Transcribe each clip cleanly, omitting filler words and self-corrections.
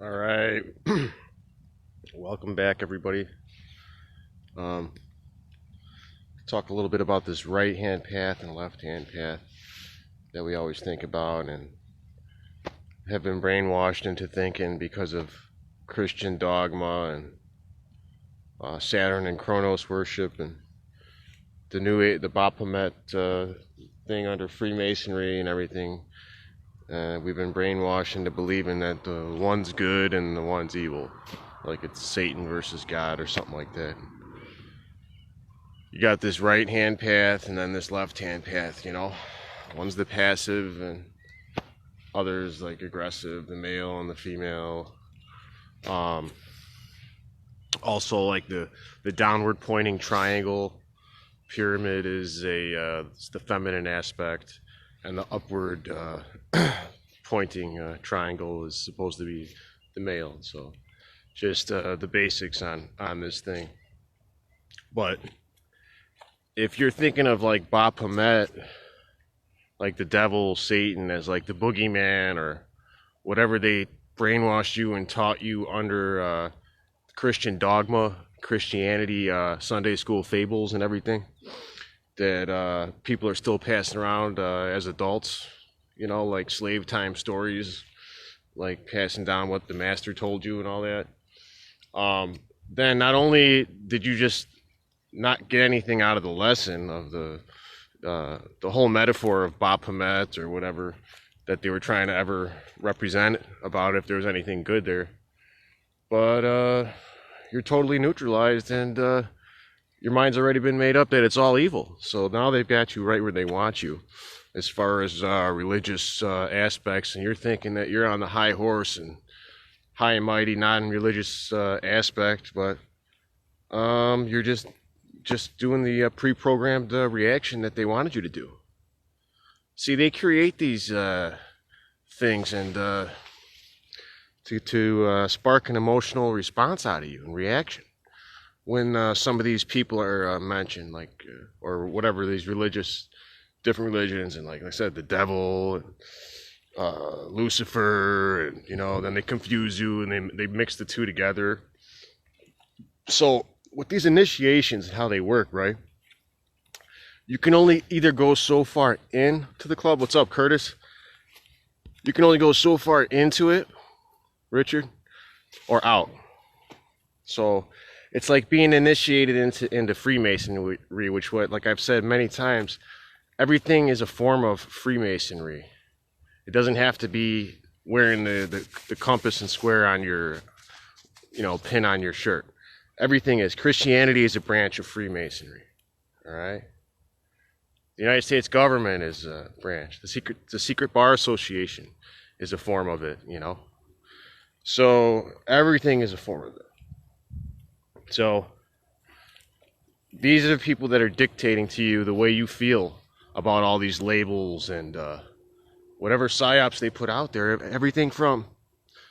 All right. Welcome back, everybody. Um, Talk a little bit about this right hand path and left hand path that we always think about and have been brainwashed into thinking because of Christian dogma and Saturn and Kronos worship and the Baphomet thing under Freemasonry and everything. We've been brainwashed into believing that the one's good and the one's evil, like it's Satan versus God or something like that. You got this right hand path and then this left hand path, one's the passive and others like aggressive, the male and the female. Also like the downward pointing triangle pyramid is it's the feminine aspect, and the upward pointing triangle is supposed to be the male. So just the basics on this thing. But if you're thinking of like Baphomet, like the devil, Satan, as like the boogeyman or whatever they brainwashed you and taught you under Christian dogma, Christianity, Sunday school fables and everything that people are still passing around as adults, like slave time stories, like passing down what the master told you and all that. Then not only did you just not get anything out of the lesson of the whole metaphor of Baphomet or whatever that they were trying to ever represent about if there was anything good there, but you're totally neutralized and your mind's already been made up that it's all evil. So now they've got you right where they want you as far as religious aspects, and you're thinking that you're on the high horse and high and mighty, non-religious aspect, but you're just doing the pre-programmed reaction that they wanted you to do. See, they create these things and to spark an emotional response out of you and reaction. When some of these people are mentioned, like, or whatever, these different religions, and like I said, the devil, and, Lucifer, and then they confuse you and they mix the two together. So with these initiations and how they work, right? You can only either go so far into the club. What's up, Curtis? You can only go so far into it, Richard, or out. So it's like being initiated into Freemasonry, which, like I've said many times, everything is a form of Freemasonry. It doesn't have to be wearing the compass and square on your, pin on your shirt. Everything is. Christianity is a branch of Freemasonry. All right. The United States government is a branch. The Secret Bar Association is a form of it. So everything is a form of it. So these are the people that are dictating to you the way you feel about all these labels and whatever psyops they put out there. Everything from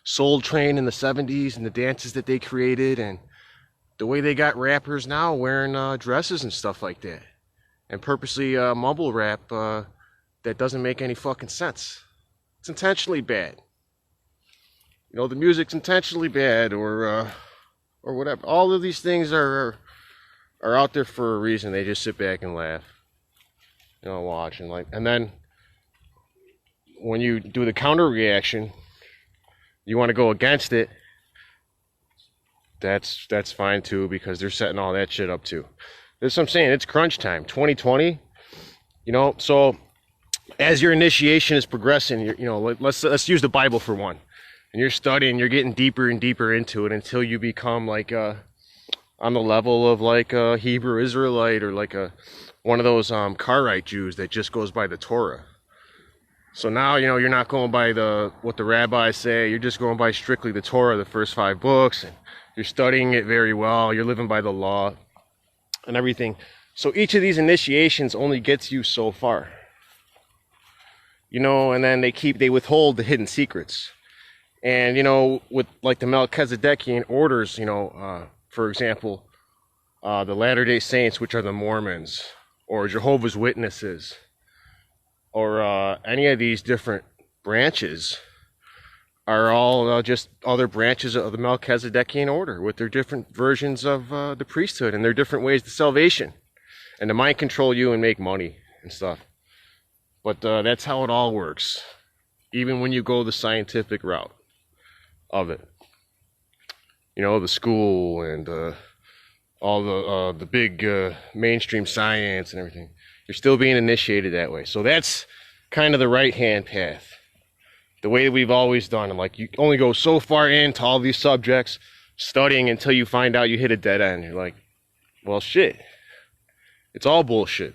Soul Train in the 70s and the dances that they created, and the way they got rappers now wearing dresses and stuff like that, and purposely mumble rap that doesn't make any fucking sense. It's intentionally bad. The music's intentionally bad, or whatever. All of these things are out there for a reason. They just sit back and laugh, watch and then when you do the counter reaction, you want to go against it. That's fine too, because they're setting all that shit up too. That's what I'm saying. It's crunch time, 2020. So as your initiation is progressing, let's use the Bible for one. And you're studying, you're getting deeper and deeper into it until you become like on the level of like a Hebrew Israelite, or like one of those Karaite Jews that just goes by the Torah. So now you're not going by what the rabbis say. You're just going by strictly the Torah, the first 5 books, and you're studying it very well. You're living by the law and everything. So each of these initiations only gets you so far, and then they withhold the hidden secrets. And with like the Melchizedekian orders, for example, the Latter-day Saints, which are the Mormons, or Jehovah's Witnesses, or any of these different branches, are all just other branches of the Melchizedekian order with their different versions of the priesthood and their different ways to salvation and to mind control you and make money and stuff. But that's how it all works, even when you go the scientific route of it. You know, the school and all the big mainstream science and everything. You're still being initiated that way. So that's kind of the right-hand path. The way that we've always done. And like, you only go so far into all these subjects, studying until you find out you hit a dead end. You're like, well, shit. It's all bullshit.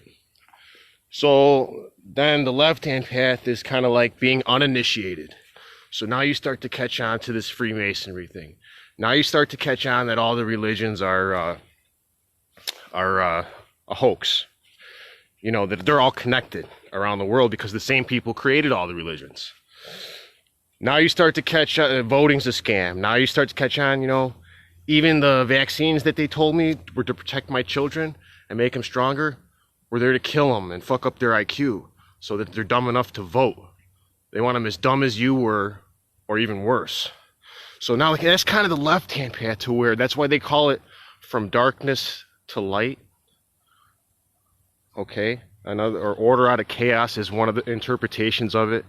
So then the left-hand path is kind of like being uninitiated. So now you start to catch on to this Freemasonry thing. Now you start to catch on that all the religions are a hoax. You know, that they're all connected around the world because the same people created all the religions. Now you start to catch voting's a scam. Now you start to catch on, you know, even the vaccines that they told me were to protect my children and make them stronger were there to kill them and fuck up their IQ so that they're dumb enough to vote. They want them as dumb as you were or even worse. So now that's kind of the left-hand path to where, that's why they call it from darkness to light. Okay, another, or order out of chaos is one of the interpretations of it.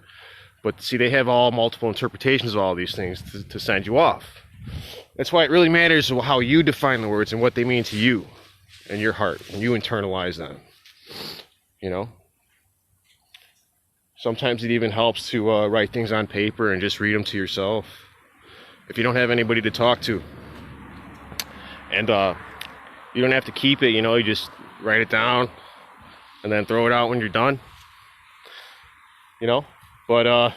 But see, they have all multiple interpretations of all these things to send you off. That's why it really matters how you define the words and what they mean to you and your heart, and you internalize them. You know? Sometimes it even helps to write things on paper and just read them to yourself if you don't have anybody to talk to. And you don't have to keep it, you know, you just write it down and then throw it out when you're done. You know? But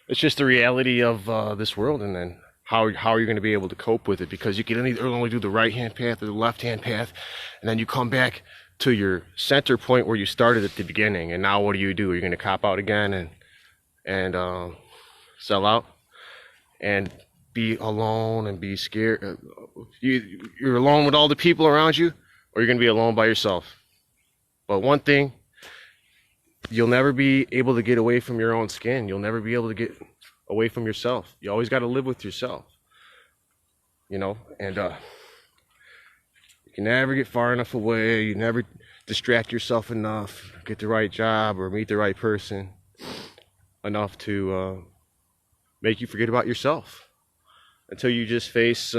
it's just the reality of this world, and then how are you going to be able to cope with it? Because you can only do the right-hand path or the left-hand path, and then you come back to your center point where you started at the beginning, and now what do? Are you going to cop out again and sell out and be alone and be scared? You're alone with all the people around you, or you're going to be alone by yourself? But one thing, you'll never be able to get away from your own skin. You'll never be able to get away from yourself. You always got to live with yourself, you know, and you can never get far enough away. You never distract yourself enough, get the right job or meet the right person enough to make you forget about yourself until you just face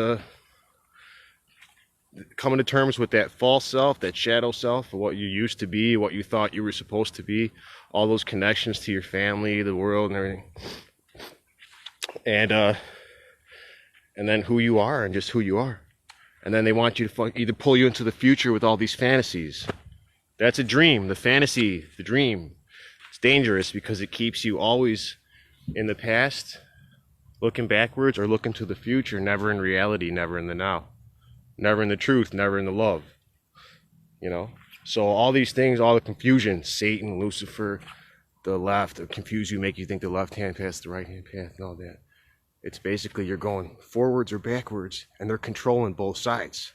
coming to terms with that false self, that shadow self, of what you used to be, what you thought you were supposed to be, all those connections to your family, the world, and everything, and then who you are and just who you are. And then they want you to either pull you into the future with all these fantasies. That's a dream, the fantasy, the dream. It's dangerous because it keeps you always in the past, looking backwards, or looking to the future, never in reality, never in the now. Never in the truth, never in the love, you know? So all these things, all the confusion, Satan, Lucifer, the left, confuse you, make you think the left-hand path is the right-hand path and all that. It's basically you're going forwards or backwards, and they're controlling both sides.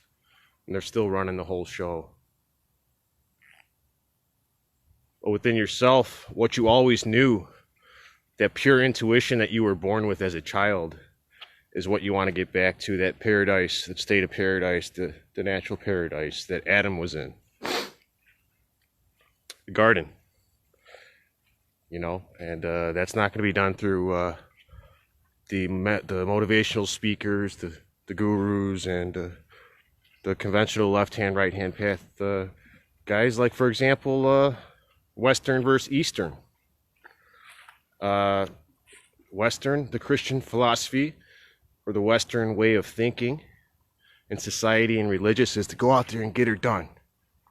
And they're still running the whole show. But within yourself, what you always knew, that pure intuition that you were born with as a child, is what you want to get back to, that paradise, that state of paradise, the natural paradise that Adam was in. The garden. You know, and that's not going to be done through the motivational speakers, the gurus, and the conventional left-hand, right-hand path guys, like, for example, Western versus Eastern. Western, the Christian philosophy, or the Western way of thinking in society and religious, is to go out there and get her done.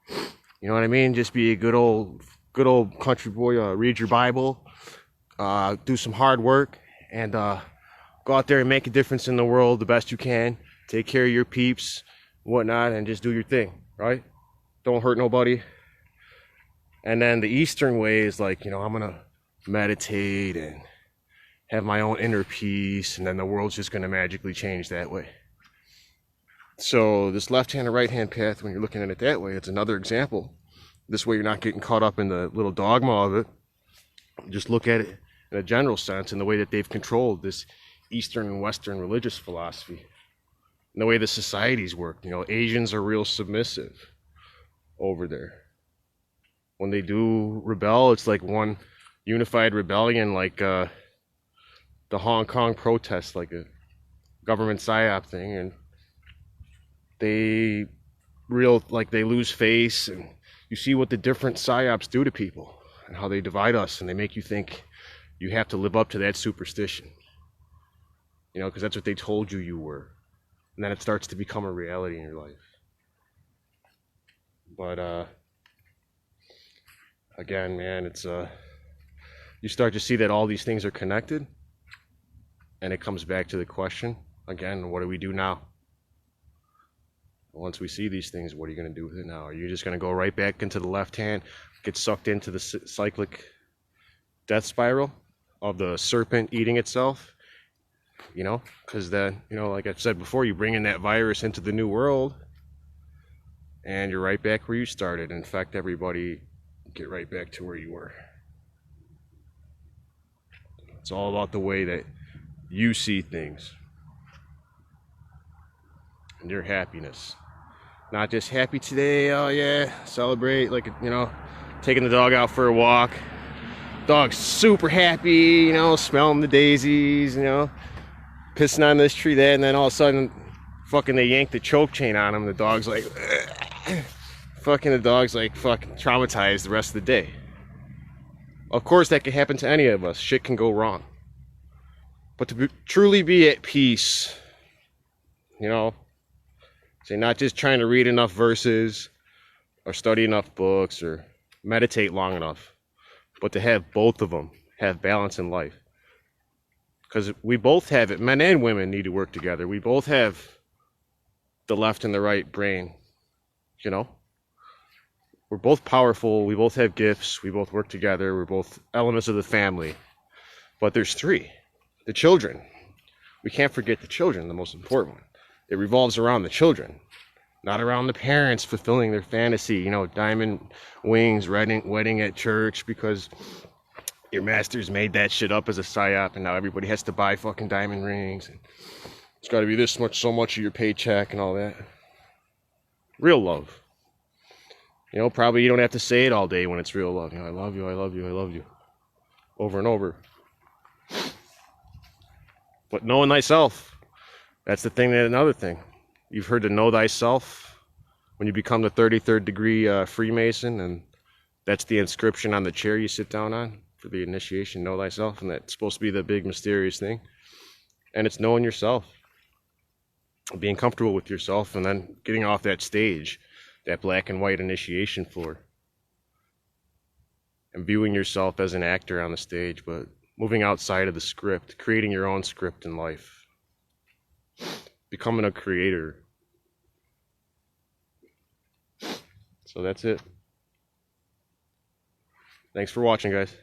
You know what I mean? Just be a good old country boy, read your Bible, do some hard work, and go out there and make a difference in the world the best you can. Take care of your peeps, whatnot, and just do your thing, right? Don't hurt nobody. And then the Eastern way is like, you know, I'm gonna meditate and have my own inner peace, and then the world's just going to magically change that way. So this left-hand and right-hand path, when you're looking at it that way, it's another example. This way you're not getting caught up in the little dogma of it. Just look at it in a general sense, in the way that they've controlled this Eastern and Western religious philosophy and the way the societies work. You know, Asians are real submissive over there. When they do rebel, it's like one unified rebellion, like the Hong Kong protests, like a government psyop thing, and they they lose face, and you see what the different psyops do to people and how they divide us, and they make you think you have to live up to that superstition, you know, because that's what they told you were, and then it starts to become a reality in your life. But again, man, it's you start to see that all these things are connected, and it comes back to the question again, what do we do now? Once we see these things, what are you going to do with it now? Are you just going to go right back into the left hand, get sucked into the cyclic death spiral of the serpent eating itself? You know, because then, you know, like I've said before, you bring in that virus into the new world, and you're right back where you started. Infect everybody, get right back to where you were. It's all about the way that you see things and your happiness. Not just happy today, oh yeah, celebrate, like, you know, taking the dog out for a walk. Dog's super happy, you know, smelling the daisies, you know, pissing on this tree, that, and then all of a sudden, fucking they yank the choke chain on him. The dog's like, fucking traumatized the rest of the day. Of course, that could happen to any of us. Shit can go wrong. But to truly be at peace, you know, say not just trying to read enough verses or study enough books or meditate long enough, but to have both of them, have balance in life. Because we both have it. Men and women need to work together. We both have the left and the right brain, you know. We're both powerful. We both have gifts. We both work together. We're both elements of the family. But there's three. The children. We can't forget the children, the most important one. It revolves around the children, not around the parents fulfilling their fantasy, you know, diamond wings, wedding at church because your masters made that shit up as a psyop, and now everybody has to buy fucking diamond rings. And it's got to be this much, so much of your paycheck and all that. Real love. You know, probably you don't have to say it all day when it's real love. You know, I love you, I love you, I love you. Over and over. But knowing thyself. That's the thing, that another thing. You've heard to know thyself when you become the 33rd degree Freemason, and that's the inscription on the chair you sit down on for the initiation, know thyself, and that's supposed to be the big mysterious thing. And it's knowing yourself, being comfortable with yourself, and then getting off that stage, that black and white initiation floor, and viewing yourself as an actor on the stage, but moving outside of the script, creating your own script in life. Becoming a creator. So that's it. Thanks for watching, guys.